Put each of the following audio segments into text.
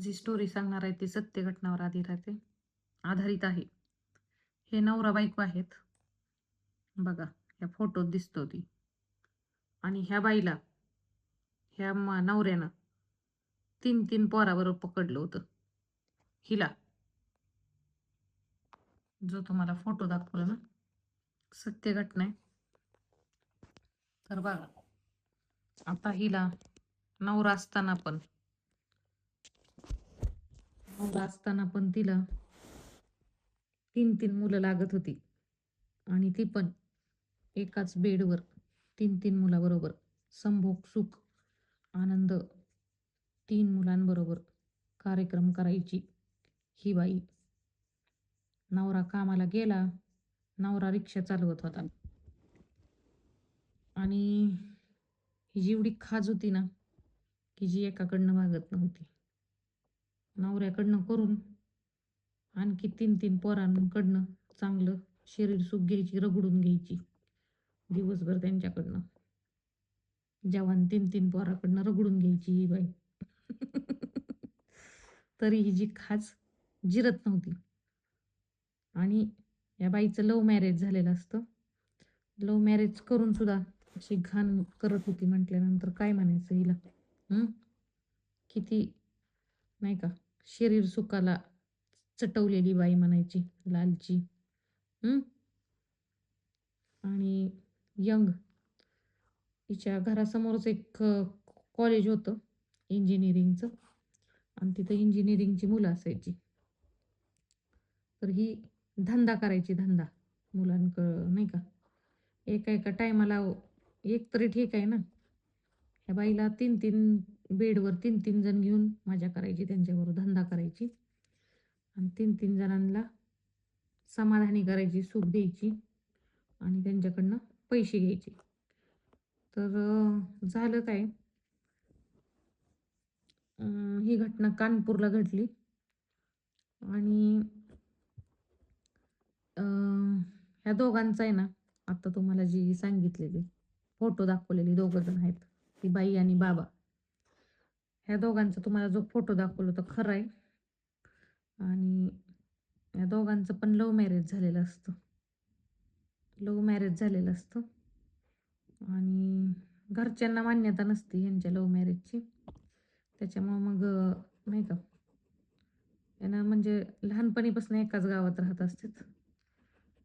जी story सांगणार आहे ती सत्य घटनावर आधारित आहे. हे नवरा बायको आहेत. बघा, या फोटोत दिसतो ती. आणि ह्या बाईला, ह्या नवऱ्यानं 3 पोराबरोबर पकडलं होतं. हिला, जो तुम्हाला फोटो दाखवला ना, सत्य घटना आहे. तर बघा, आता हिला नवरा असताना पण तिला 3 मुलं लागत होती. आणि ती पण एकाच बेडवर 3 मुलाबरोबर संभोग सुख आनंद 3 मुलांबरोबर कार्यक्रम करायची ही बाई. नवरा कामाला गेला, नवरा रिक्षा चालवत होता. आणि ही जी एवढी खाज होती ना, की जी एकाकडनं मागत नव्हती. नवऱ्याकडनं करून आणखी 3 पोरांकडनं चांगलं शरीर सुख घ्यायची, रगडून घ्यायची दिवसभर त्यांच्याकडनं. जवान 3 पोराकडनं रगडून घ्यायची ही बाई. तरी ही जी खाज जिरत नव्हती. आणि या बाईचं लव्ह मॅरेज झालेलं असतं. लव्ह मॅरेज करून सुद्धा अशी घाण करत होती म्हटल्यानंतर काय म्हणायचं हिला. किती नाही का शरीर सुखाला चटवलेली बाई म्हणायची, लालची. आणि यंग, तिच्या घरासमोरच एक कॉलेज होतं इंजिनिअरिंगचं. आणि तिथं इंजिनिअरिंगची मुलं असायची. तर ही धंदा करायची, धंदा नाही का. एका टायमाला एक तरी ठीक आहे ना. ह्या बाईला 3 बेडवर 3 जण घेऊन मजा करायची, त्यांच्याबरोबर धंदा करायची. आणि 3 जणांना समाधानी करायची, सुख द्यायची आणि त्यांच्याकडनं पैसे घ्यायचे. तर झालं काय, ही घटना कानपूरला घडली. आणि ह्या दोघांचा आहे ना, आता तुम्हाला जी सांगितलेली फोटो दाखवलेली 2 जण आहेत, ती बाई आणि बाबा. ह्या दोघांचा तुम्हाला जो फोटो दाखवला तो खरं आहे. आणि या दोघांचं पण लव्ह मॅरेज झालेलं असतं. आणि घरच्यांना मान्यता नसते यांच्या लव्ह मॅरेजची. त्याच्यामुळं मग नाही का, यांना म्हणजे लहानपणीपासून एकाच गावात राहत असतात.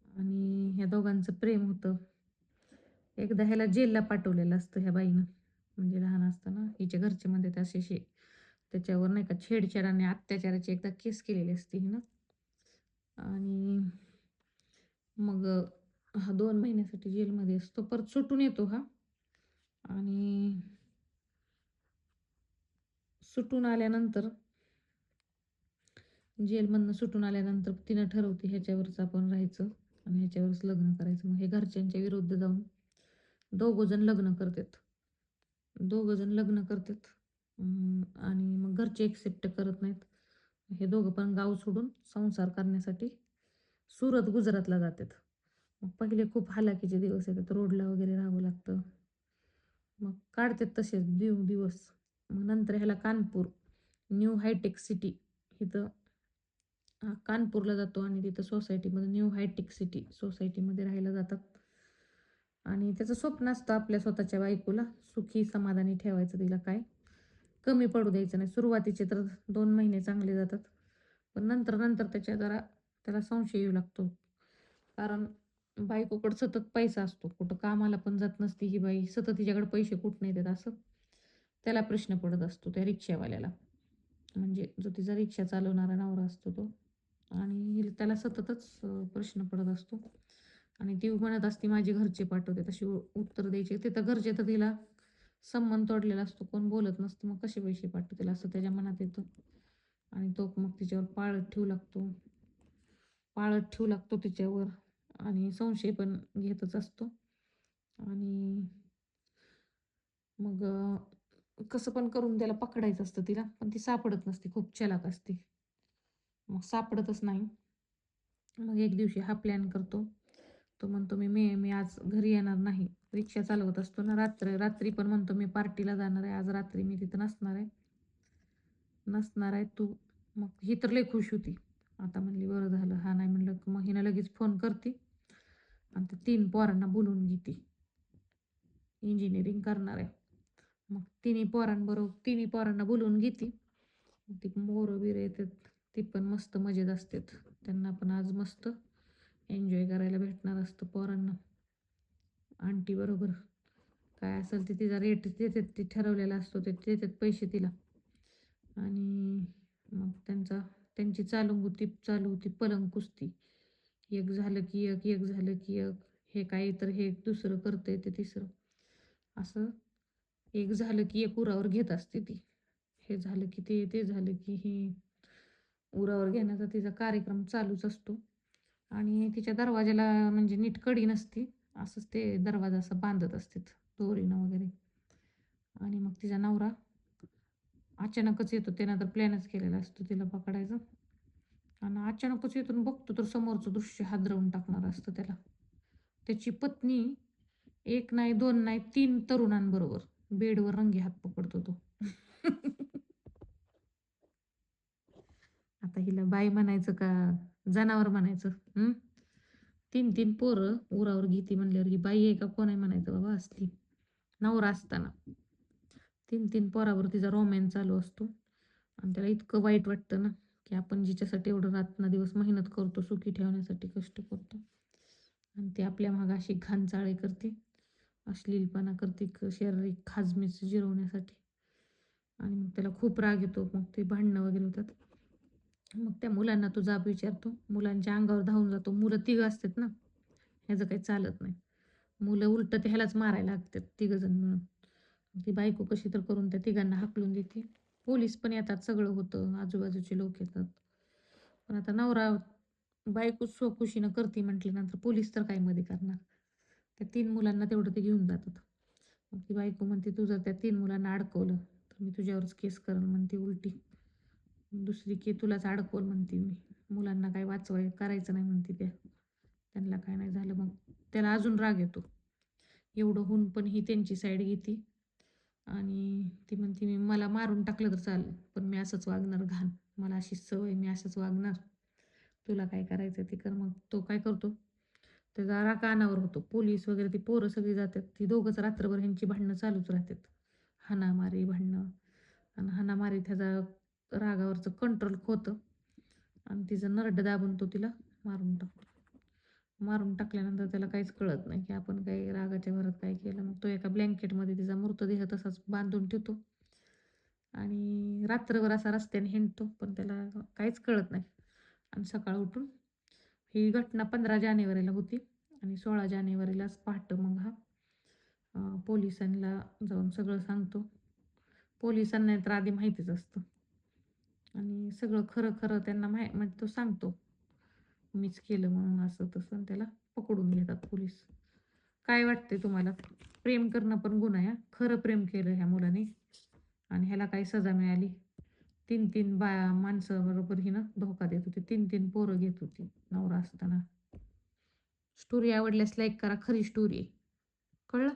आणि ह्या दोघांचं प्रेम होतं. एकदा ह्याला जेलला पाठवलेलं असतं ह्या बाईनं, म्हणजे लहान असताना हिच्या घरचे मध्ये त्याच्यावर नाही का छेडछाड आणि अत्याचाराची एकदा केस केलेली असते हिनं. आणि मग हा 2 महिन्यासाठी जेलमध्ये असतो, परत सुटून येतो हा. आणि जेलमधनं सुटून आल्यानंतर तिनं ठरवते ह्याच्यावरच आपण राहायचं आणि ह्याच्यावरच लग्न करायचं. मग हे घरच्यांच्या विरुद्ध जाऊन 2 जण लग्न करतात. आणि मग घरचे एक्सेप्ट करत नाहीत. हे दोघं पण गाव सोडून संसार करण्यासाठी सुरत, गुजरातला जातात. मग पहिले खूप हालाकीचे दिवस येतात, रोडला वगैरे राहावं लागतं. मग काढतात तसेच दिवस. मग नंतर ह्याला कानपूर, न्यू हायटेक सिटी इथं कानपूरला जातो आणि तिथं सोसायटीमध्ये, न्यू हायटेक सिटी सोसायटीमध्ये राहायला जातात. आणि त्याचं स्वप्न असतं आपल्या स्वतःच्या बायकोला सुखी समाधानी ठेवायचं, तिला काय कमी पडू द्यायचं नाही. सुरुवातीचे तर 2 महिने चांगले जातात, पण नंतर त्याला संशय येऊ लागतो. कारण बायकोकडं सतत पैसा असतो, कुठं कामाला पण जात नसती ही बाई, सतत तिच्याकडे पैसे कुठं येतात असं त्याला प्रश्न पडत असतो, त्या रिक्षावाल्याला. म्हणजे जो तिचा रिक्षा चालवणारा नवरा असतो तो. आणि त्याला सततच प्रश्न पडत असतो. आणि ती म्हणत असते माझे घरचे पाठवते, तशी उत्तर द्यायची. तिथं घरचे तर तिला संबंध तोडलेला असतो, कोण बोलत नसतं, मग कसे पैसे पाठवतील असं त्याच्या मनात येतं. आणि तो मग तिच्यावर पाळत ठेवू लागतो तिच्यावर. आणि संशय पण घेतच असतो. आणि मग कसं पण करून त्याला पकडायचं असतं तिला, पण ती सापडत नसते, खूप चलाक असते. मग सापडतच नाही. मग एक दिवशी हा प्लॅन करतो. तो म्हणतो मी आज घरी येणार नाही. रिक्षा चालवत असतो ना, रात्री पण म्हणतो मी पार्टीला जाणार आहे, आज रात्री मी तिथं नसणार आहे. नसणार आहे तू. मग ही तर लय खुश होती. आता म्हणली बरं झालं हा नाही म्हणलं, मग हिनं लगेच फोन करते आणि ते 3 पोरांना बोलवून घेते. इंजिनिअरिंग करणार आहे. मग तिन्ही पोरांना बोलवून घेते. ती मोरं बिरं येतात, ती पण मस्त मजेत असतात. त्यांना पण आज मस्त एन्जॉय करायला भेटणार असतं पोरांना. आंटी बरोबर काय असेल ते तिचा रेट देतात, ते ठरवलेला असतो, ते देतात पैसे तिला. आणि मग त्यांची चालू होती पलंग कुस्ती. एक झालं की एक, एक झालं की एक. हे काही तर हे दुसरं करतंय ते तिसरं. असं एक झालं की एक उरावर घेत असते ती. हे झालं की ते झालं की हे. उरावर घेण्याचा तिचा कार्यक्रम चालूच असतो. आणि तिच्या दरवाजाला म्हणजे नीट कडी नसती. असंच ते दरवाजा असं बांधत असतात दोरीनं वगैरे. आणि मग तिचा नवरा अचानकच येतो. त्यानं तर प्लॅनच केलेला असतो तिला पकडायचं. आणि अचानकच येतो बघतो तर समोरचं दृश्य हादरवून टाकणार असतं त्याला. त्याची पत्नी एक नाही, दोन नाही, 3 तरुणांबरोबर बेडवर रंगे हात पकडतो तो. आता हिला बाई म्हणायचं का जनावर म्हणायचं? 3-3 पोरं उरावर घेती म्हणल्यावर ही बाई आहे का कोण आहे म्हणायचं बाबा असली. नवरा असताना 3-3 पोरावर तिचा रोमॅन्स चालू असतो. आणि त्याला इतकं वाईट वाटतं ना, की आपण जिच्यासाठी एवढं रात्रंदिवस मेहनत करतो, सुखी ठेवण्यासाठी कष्ट करतो. आणि ती आपल्या मागं अशी घाणचाळे करते, अश्लीलपणा करते, शारीरिक खाजमीच जिरवण्यासाठी. आणि मग त्याला खूप राग येतो. मग ते भांडणं वगैरे होतात. मग त्या मुलांना तो जाब विचारतो. मुलांच्या अंगावर धावून जातो. मुलं तिघं असतात ना, ह्याचं काही चालत नाही. मुलं उलटं ते ह्यालाच मारायला लागतात तिघंजण मिळून. ती बायको कशी तर करून त्या तिघांना हाकलून देते. पोलीस पण येतात, सगळं होतं, आजूबाजूचे लोक येतात. पण आता नवरा बायको स्वखुशीनं करते म्हटल्यानंतर पोलीस तर काय मध्ये करणार. त्या 3 मुलांना तेवढं ते घेऊन जातात. मग ती बायको म्हणते तू जर त्या 3 मुलांना अडकवलं तर मी तुझ्यावरच केस करेन म्हणते उलटी. दुसरी की तुलाच अडकवल म्हणते मी. मुलांना काय करायचं नाही म्हणते त्या. त्यांना काय नाही झालं. मग त्याला अजून राग येतो. एवढं होऊन पण ही त्यांची साईड घेते. आणि ती म्हणते मी मला मारून टाकलं तर चालेल, पण मी असंच वागणार घाण. मला अशीच सवय, मी असंच वागणार. तुला काय करायचं ते कर. मग तो काय करतो, त्याचा राग कानावर होतो. पोलीस वगैरे ती पोरं सगळी जातात. ती दोघंच रात्रभर ह्यांची भांडणं चालूच राहतात. हाणामारी भांडणं. आणि हाणामारी त्याचा रागावरचं कंट्रोल होतं. आणि तिचं नरड दाबून तो तिला मारून टाकतो. मारून टाकल्यानंतर त्याला काहीच कळत नाही की आपण काही रागाच्या भरात काय केलं. मग तो एका ब्लँकेटमध्ये तिचा मृतदेह तसाच बांधून ठेवतो. आणि रात्रभर असा रस्त्याने हिंडतो, पण त्याला काहीच कळत नाही. आणि सकाळ उठून ही घटना 15 जानेवारीला होती. आणि 16 जानेवारीलाच पहाटे मग हा पोलिसांना जाऊन सगळं सांगतो. पोलिसांना तर आधी माहितीच असतं. आणि सगळं खरं खरं त्यांना म्हणजे तो सांगतो मीच केलं म्हणून, असं तसं. त्याला पकडून घेतात पोलीस. काय वाटतंय तुम्हाला? प्रेम करणं पण गुन्हा आहे. खरं प्रेम केलं ह्या मुलाने आणि ह्याला काही सजा मिळाली. 3-3 माणसाबरोबर हिनं धोका देत होती. 3-3 पोरं घेत होती नवरा असताना. स्टोरी आवडल्यास लाईक करा. खरी स्टोरी आहे. कळलं?